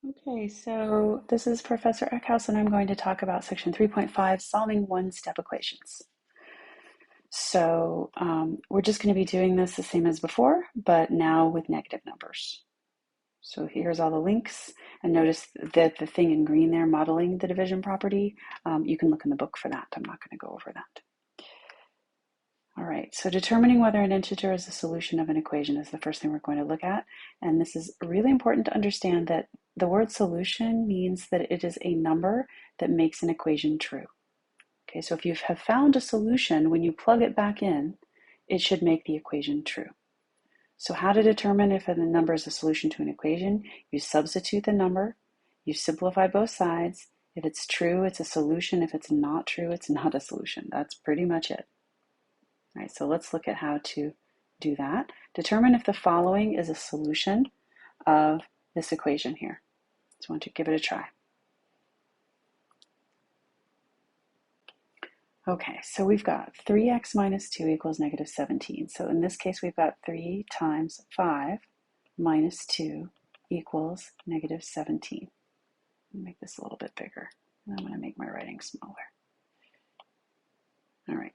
Okay, so this is Professor Eckhouse, and I'm going to talk about section 3.5, solving one-step equations. So we're just going to be doing this the same as before, but now with negative numbers. So here's all the links, and notice that the thing in green there, modeling the division property, you can look in the book for that. I'm not going to go over that. All right, so determining whether an integer is a solution of an equation is the first thing we're going to look at. And this is really important to understand that the word solution means that it is a number that makes an equation true. Okay, so if you have found a solution, when you plug it back in, it should make the equation true. So how to determine if a number is a solution to an equation? You substitute the number, you simplify both sides. If it's true, it's a solution. If it's not true, it's not a solution. That's pretty much it. All right, so let's look at how to do that. Determine if the following is a solution of this equation here. So I want to give it a try. Okay, so we've got 3x minus 2 equals negative 17. So in this case, we've got 3 times 5 minus 2 equals negative 17. I'll make this a little bit bigger. And I'm going to make my writing smaller. All right.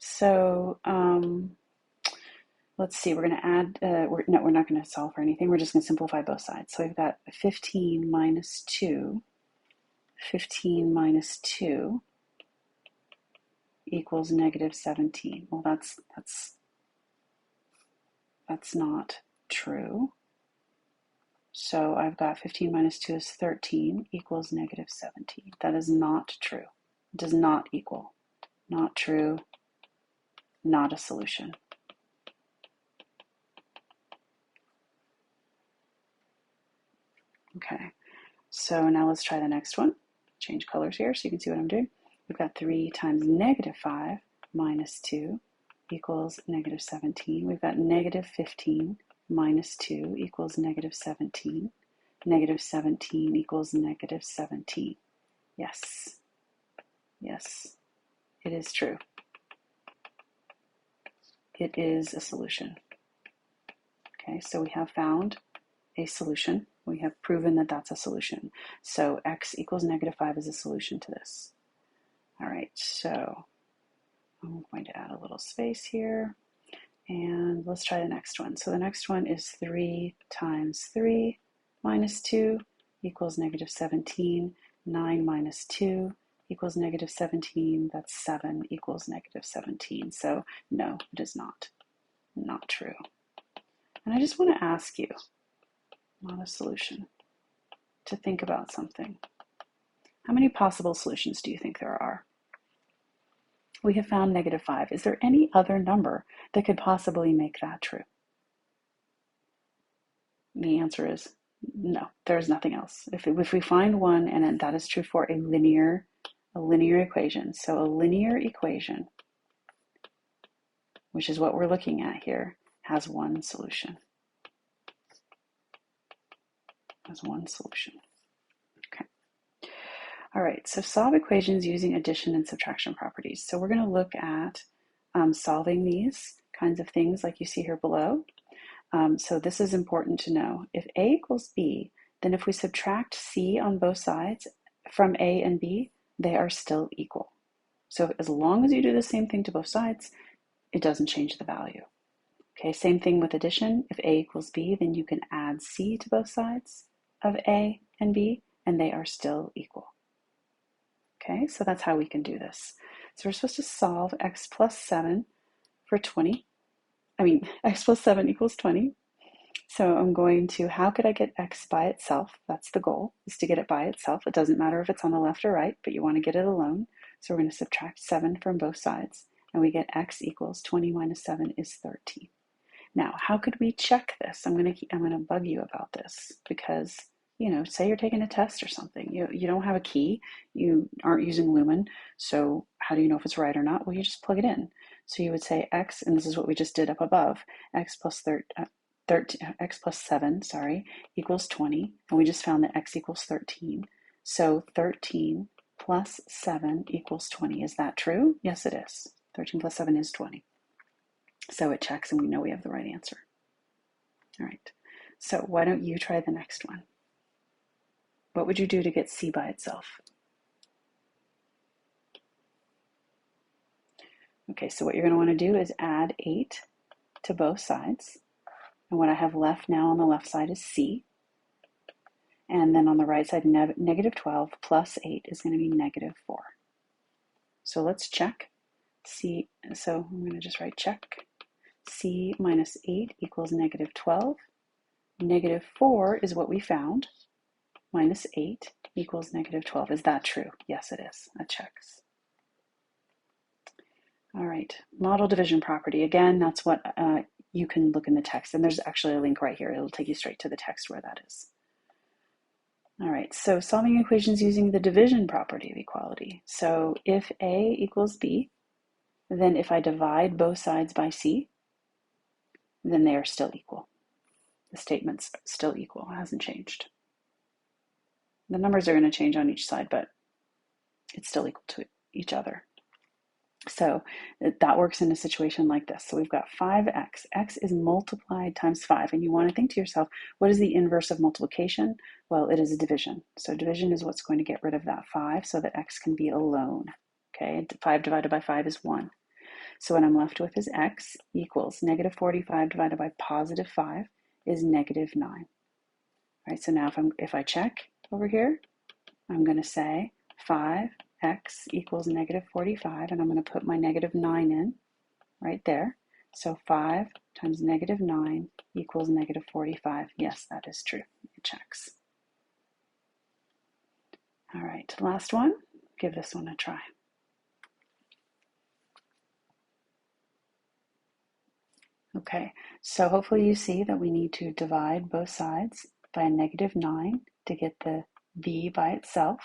So let's see, we're going to add, we're not going to solve for anything. We're just going to simplify both sides. So we've got 15 minus 2 equals negative 17. Well, that's not true. So I've got 15 minus 2 is 13 equals negative 17. That is not true. It does not equal. Not true. Not a solution. Okay, so now let's try the next one. Change colors here so you can see what I'm doing. We've got 3 times negative 5 minus 2 equals negative 17. We've got negative 15 minus 2 equals negative 17. Negative 17 equals negative 17. Yes. Yes, it is true. It is a solution. Okay, so we have found a solution. We have proven that that's a solution. So x equals negative 5 is a solution to this. All right, so I'm going to add a little space here. And let's try the next one. So the next one is 3 times 3 minus 2 equals negative 17. 9 minus 2 equals negative 17. That's 7 equals negative 17. So no, it is not. Not true. And I just want to ask you, not a solution, to think about something. How many possible solutions do you think there are? We have found negative 5. Is there any other number that could possibly make that true? The answer is no, there's nothing else. If we find one, and that is true for a linear equation. So a linear equation, which is what we're looking at here, has one solution. Has one solution. Okay. All right, so solve equations using addition and subtraction properties. So we're going to look at solving these kinds of things like you see here below. So this is important to know. If A equals B, then if we subtract C on both sides from A and B, they are still equal. So as long as you do the same thing to both sides, it doesn't change the value. Okay, same thing with addition. If A equals B, then you can add C to both sides of A and B, and they are still equal. Okay, so that's how we can do this. So we're supposed to solve x plus 7 for 20. X plus 7 equals 20. So I'm going to, how could I get x by itself? That's the goal, is to get it by itself. It doesn't matter if it's on the left or right, but you want to get it alone. So we're going to subtract 7 from both sides, and we get x equals 20 minus 7 is 13. Now, how could we check this? I'm going to bug you about this because, say you're taking a test or something. You don't have a key. You aren't using Lumen. So how do you know if it's right or not? Well, you just plug it in. So you would say x, and this is what we just did up above, x plus 7, equals 20. And we just found that x equals 13. So 13 plus 7 equals 20. Is that true? Yes, it is. 13 plus 7 is 20. So it checks and we know we have the right answer. All right, so why don't you try the next one? What would you do to get c by itself? Okay, so what you're going to want to do is add 8 to both sides. And what I have left now on the left side is c. And then on the right side, negative 12 plus 8 is going to be negative 4. So let's check. C, so I'm going to just write check. C minus 8 equals negative 12. Negative 4 is what we found. Minus 8 equals negative 12. Is that true? Yes, it is. That checks. All right, model division property. Again, that's what you can look in the text. And there's actually a link right here. It'll take you straight to the text where that is. All right, so solving equations using the division property of equality. So if A equals B, then if I divide both sides by C, then they are still equal. The statement's still equal, it hasn't changed. The numbers are going to change on each side, but it's still equal to each other. So that works in a situation like this. So we've got 5x. X is multiplied times 5. And you want to think to yourself, what is the inverse of multiplication? Well, it is a division. So division is what's going to get rid of that 5 so that x can be alone. Okay, 5 divided by 5 is 1. So what I'm left with is x equals negative 45 divided by positive 5 is negative 9. All right, so now if I check over here, I'm going to say 5x equals negative 45, and I'm going to put my negative 9 in right there. So 5 times negative 9 equals negative 45. Yes, that is true. It checks. All right, last one. Give this one a try. Okay, so hopefully you see that we need to divide both sides by a negative 9 to get the b by itself.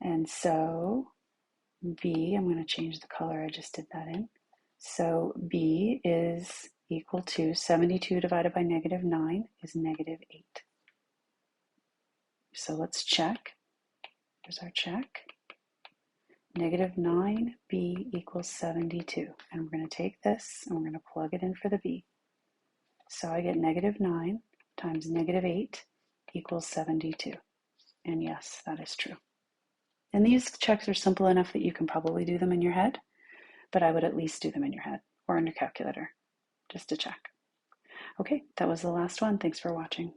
And so b, I'm going to change the color I just did that in. So b is equal to 72 divided by negative 9 is negative 8. So let's check. Here's our check. Negative 9b equals 72. And we're going to take this and we're going to plug it in for the b. So I get negative 9 times negative 8 equals 72. And yes, that is true. And these checks are simple enough that you can probably do them in your head, but I would at least do them in your head or in your calculator just to check. Okay, that was the last one. Thanks for watching.